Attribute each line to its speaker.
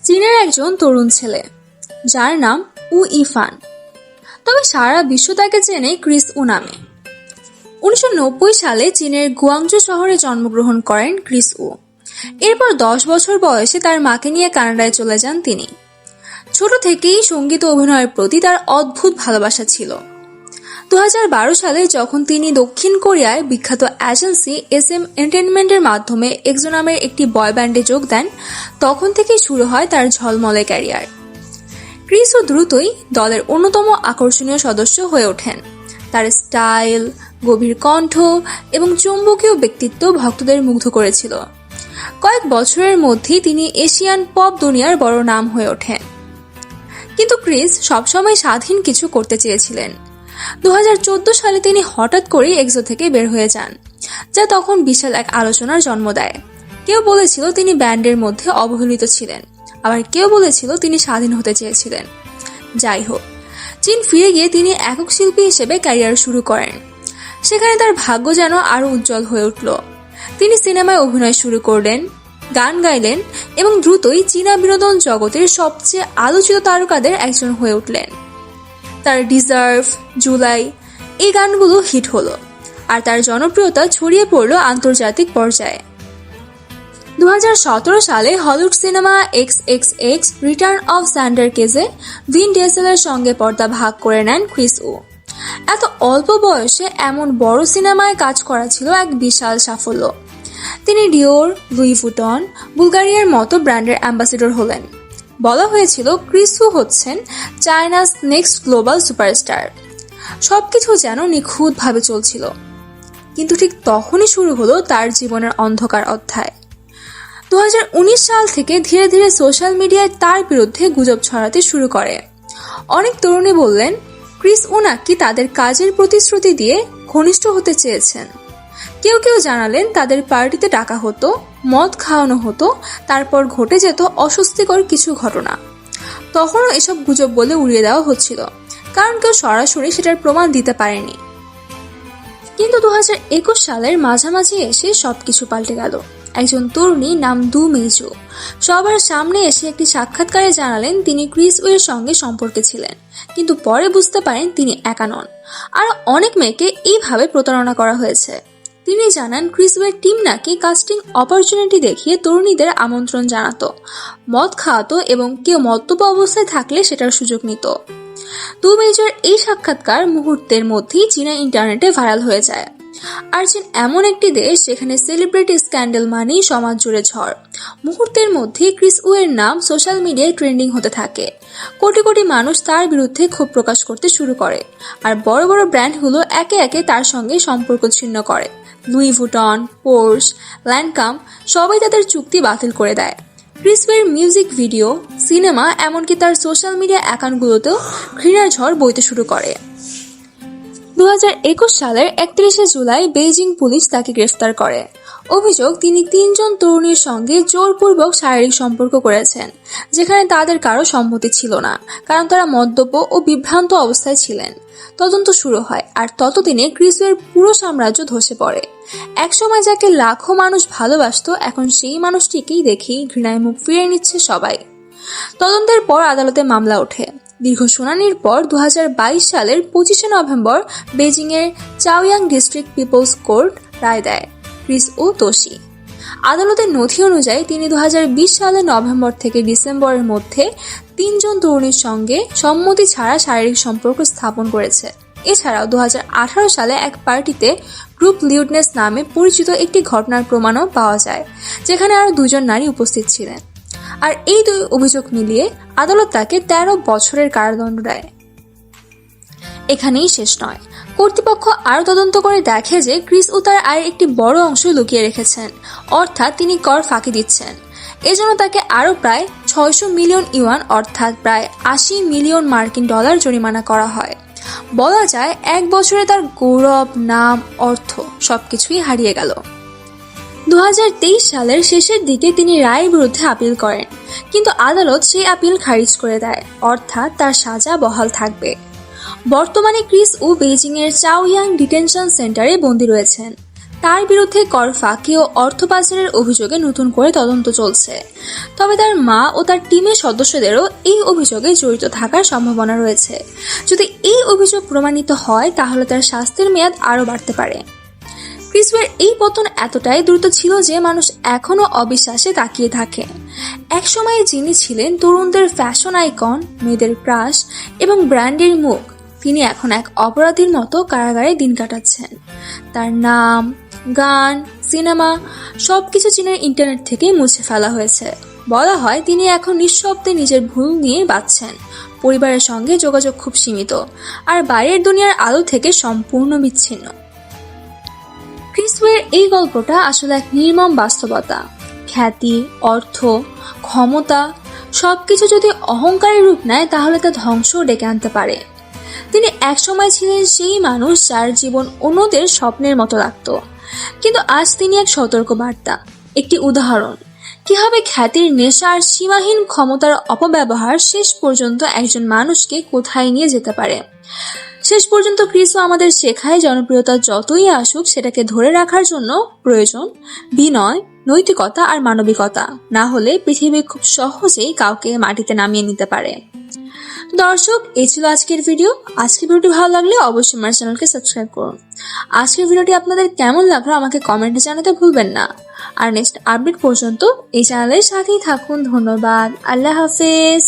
Speaker 1: চীনের একজন তরুণ ছেলে যার নাম উ ইফান, তবে সারা বিশ্ব তাকে চেনে ক্রিস উ নামে। 1990 সালে চীনের গুয়াংজু শহরে জন্মগ্রহণ করেন ক্রিস উ। এরপর 10 বছর বয়সে তার মাকে নিয়ে কানাডায় চলে যান তিনি। ছোট থেকেই সঙ্গীত ও অভিনয়ের প্রতি তার অদ্ভুত ভালোবাসা ছিল। 2012 সালে যখন তিনি দক্ষিণ কোরিয়ায় বিখ্যাত এজেন্সি SM এন্টারটেইনমেন্টের মাধ্যমে এক্সো নামের একটি বয় ব্যান্ডে যোগ দেন, তখন থেকেই শুরু হয় তার ঝলমলে ক্যারিয়ার। ক্রিস ও দ্রুতই দলের অন্যতম আকর্ষণীয় সদস্য হয়ে ওঠেন। তার স্টাইল, গভীর কণ্ঠ এবং চৌম্বকীয় ব্যক্তিত্ব ভক্তদের মুগ্ধ করেছিল। কয়েক বছরের মধ্যেই তিনি এশিয়ান পপ দুনিয়ার বড় নাম হয়ে ওঠেন। কিন্তু ক্রিস সবসময় স্বাধীন কিছু করতে চেয়েছিলেন। 2014 সালে তিনি হঠাৎ করেই এক্সো থেকে বের হয়ে যান, যা তখন বিশাল এক আলোচনার জন্ম দেয়। কেউ বলেছিল তিনি ব্যান্ডের মধ্যে অবহেলিত ছিলেন, আবার কেউ বলেছিল তিনি স্বাধীন হতে চেয়েছিলেন। যাই হোক, চীন ফিরে গিয়ে তিনি একক শিল্পী হিসেবে ক্যারিয়ার শুরু করেন। সেখানে তার ভাগ্য যেন আরও উজ্জ্বল হয়ে উঠল। তিনি সিনেমায় অভিনয় শুরু করলেন, গান গাইলেন এবং দ্রুতই চীনা বিনোদন জগতের সবচেয়ে আলোচিত তারকাদের একজন হয়ে উঠলেন। তার ডিজার্ভ, জুলাই এই গানগুলো হিট হলো, আর তার জনপ্রিয়তা ছড়িয়ে পড়ল আন্তর্জাতিক পর্যায়ে। 2017 সালে Hollywood cinema XXX return of Xander কেজে ভিন ডিজেলের সঙ্গে পর্দা ভাগ করে নেন ক্রিস উ। এত অল্প বয়সে এমন বড় সিনেমায় কাজ করা ছিল এক বিশাল সাফল্য। তিনি ডিওর, লুই ভুটন, বুলগারিয়ার মতো ব্র্যান্ডের অ্যাম্বাসেডর হলেন। বলা হয়েছিল ক্রিস উ হচ্ছেন চায়নাস নেক্সট গ্লোবাল সুপারস্টার। সবকিছু যেন নিখুঁতভাবে চলছিল, কিন্তু ঠিক তখনই শুরু হলো তার জীবনের অন্ধকার অধ্যায়। 2019 সাল থেকে ধীরে ধীরে সোশ্যাল মিডিয়ায় তার বিরুদ্ধে গুজব ছড়াতে শুরু করে। অনেক তরুণী বললেন ক্রিস উ নাকি তাদের কাজের প্রতিশ্রুতি দিয়ে ঘনিষ্ঠ হতে চেয়েছেন। কেউ কেউ জানালেন তাদের পার্টিতে ডাকা হতো, মদ খাওয়ানো হতো, তারপর ঘটে যেত অস্বস্তিকর কিছু ঘটনা। তখনও এসব গুজব বলে উড়িয়ে দেওয়া হচ্ছিল, কারণ কেউ সরাসরি সেটার প্রমাণ দিতে পারেনি। কিন্তু 2021 সালের মাঝামাঝি এসে সবকিছু পাল্টে গেল। একজন তরুণী নাম দু মেইজু সবার সামনে এসে একটি সাক্ষাৎকারে জানালেন তিনি ক্রিস উ এর সঙ্গে সম্পর্কে ছিলেন, কিন্তু পরে বুঝতে পারেন তিনি একা নন, আর অনেক মেয়েকে এইভাবে প্রতারণা করা হয়েছে। তিনি জানান ক্রিস উ এর টিম নাকি কাস্টিং অপরচুনিটি দেখিয়ে তরুণীদের আমন্ত্রণ জানাতো, মদ খাওয়াতো এবং কেউ মদ্যপ অবস্থায় থাকলে সেটার সুযোগ নিত। দু মেইজুর এই সাক্ষাৎকার মুহূর্তের মধ্যেই চীনা ইন্টারনেটে ভাইরাল হয়ে যায়। আর চীন এমন একটি দেশ যেখানে সেলিব্রিটি স্ক্যান্ডাল মানেই সমাজ জুড়ে ঝড়। মুহূর্তের মধ্যে ক্রিস উ এর নাম সোশ্যাল মিডিয়ায় ট্রেন্ডিং হতে থাকে। কোটি কোটি মানুষ তার বিরুদ্ধে ক্ষোভ প্রকাশ করতে শুরু করে, আর বড় বড় ব্র্যান্ডগুলো একে একে তার সঙ্গে সম্পর্ক ছিন্ন করে। লুই ভুটন, পোর্শ, ল্যান্ডকাম সবাই তাদের চুক্তি বাতিল করে দেয়। ক্রিস উ এর মিউজিক ভিডিও, সিনেমা, এমনকি তার সোশ্যাল মিডিয়া অ্যাকাউন্টগুলোতেও ঘৃণার ঝড় বইতে শুরু করে। 2021 সালের 31 জুলাই বেইজিং পুলিশ তাকে গ্রেফতার করে। অভিযোগ, তিনি 3 জন তরুণীর সঙ্গে জোরপূর্বক শারীরিক সম্পর্ক করেছেন, যেখানে তাদের কারো সম্মতি ছিল না, কারণ তারা মদ্যপ ও বিভ্রান্ত অবস্থায় ছিলেন। তদন্ত শুরু হয়, আর ততদিনে ক্রিস উ এর পুরো সাম্রাজ্য ধসে পড়ে। একসময় যাকে লাখো মানুষ ভালোবাসতো, এখন সেই মানুষটিকেই দেখেই ঘৃণায় মুখ ফিরিয়ে নিচ্ছে সবাই। তদন্তের পর আদালতে মামলা ওঠে। দীর্ঘ শুনানির পর 2022 সালের 25 নভেম্বর বেজিংয়ের চাওয়াং ডিস্ট্রিক্ট পিপলস কোর্ট রায় দেয় ক্রিস উ দোষী। আদালতের নথি অনুযায়ী তিনি 2020 সালের নভেম্বর থেকে ডিসেম্বরের মধ্যে 3 জন তরুণীর সঙ্গে সম্মতি ছাড়া শারীরিক সম্পর্ক স্থাপন করেছে। এছাড়াও 2018 সালে এক পার্টিতে গ্রুপ লিউডনেস নামে পরিচিত একটি ঘটনার প্রমাণও পাওয়া যায়, যেখানে আরও 2 জন নারী উপস্থিত ছিলেন। আর এই 2 অভিযোগ মিলিয়ে আদালত তাকে 13 বছরের কারাদণ্ড দেয়। এখানেই শেষ নয়, কর্তৃপক্ষ আরও তদন্ত করে দেখে যে ক্রিস উ তার আয়ের একটি বড় অংশ লুকিয়ে রেখেছেন, অর্থাৎ তিনি কর ফাঁকি দিচ্ছেন। এজন্য তাকে আরও প্রায় 600 মিলিয়ন ইউয়ান অর্থাৎ প্রায় 80 মিলিয়ন মার্কিন ডলার জরিমানা করা হয়। বলা যায় 1 বছরে তার গৌরব, নাম, অর্থ সবকিছুই হারিয়ে গেল। 2023 সালের শেষের দিকে তিনি রায়ের বিরুদ্ধে আপিল করেন, কিন্তু আদালত সেই আপিল খারিজ করে দেয়, অর্থাৎ তার সাজা বহাল থাকবে। বর্তমানে ক্রিস উ বেইজিংয়ের চাওয়াং ডিটেনশন সেন্টারে বন্দী রয়েছেন। তার বিরুদ্ধে কর ফাঁকি ও অর্থ পাচারের অভিযোগে নতুন করে তদন্ত চলছে। তবে তার মা ও তার টিমের সদস্যদেরও এই অভিযোগে জড়িত থাকার সম্ভাবনা রয়েছে। যদি এই অভিযোগ প্রমাণিত হয় তাহলে তার শাস্তির মেয়াদ আরও বাড়তে পারে। ক্রিস ওয়ের এই পতন এতটাই দ্রুত ছিল যে মানুষ এখনো অবিশ্বাসে তাকিয়ে থাকে। একসময়ে যিনি ছিলেন তরুণদের ফ্যাশন আইকন, মেয়েদের ক্রাশ এবং ব্র্যান্ডের মুখ, তিনি এখন এক অপরাধীর মতো কারাগারে দিন কাটাচ্ছেন। তার নাম, গান, সিনেমা সবকিছু চীনের ইন্টারনেট থেকে মুছে ফেলা হয়েছে। বলা হয় তিনি এখন নিঃশব্দে নিজের ভুল নিয়ে বাঁচছেন। পরিবারের সঙ্গে যোগাযোগ খুব সীমিত, আর বাইরের দুনিয়ার আলো থেকে সম্পূর্ণ বিচ্ছিন্ন। ক্রিস ওয়ের এই গল্পটা আসলে এক নির্মম বাস্তবতা। খ্যাতি, অর্থ, ক্ষমতা সবকিছু যদি অহংকারের রূপ নেয় তাহলে তা ধ্বংসও ডেকে আনতে পারে। তিনি একসময় ছিলেন সেই মানুষ যার জীবন অন্যদের স্বপ্নের মতো লাগত, কিন্তু আজ তিনি এক সতর্ক বার্তা, একটি উদাহরণ কিভাবে খ্যাতির নেশা আর সীমাহীন ক্ষমতার অপব্যবহার শেষ পর্যন্ত একজন মানুষকে কোথায় নিয়ে যেতে পারে। শেষ পর্যন্ত ক্রিসও আমাদের শেখায় জনপ্রিয়তা যতই আসুক সেটাকে ধরে রাখার জন্য প্রয়োজন বিনয়, নৈতিকতা আর মানবিকতা। না হলে পৃথিবী খুব সহজেই কাউকে মাটিতে নামিয়ে নিতে পারে। দর্শক, এই ছিল আজকের ভিডিও। আজকের ভিডিওটি ভালো লাগলে অবশ্যই আমার চ্যানেলকে সাবস্ক্রাইব করুন। আজকের ভিডিওটি আপনাদের কেমন লাগলো আমাকে কমেন্টে জানাতে ভুলবেন না। আর নেক্সট আপডেট পর্যন্ত এই চ্যানেলের সাথেই থাকুন। ধন্যবাদ। আল্লাহ হাফেজ।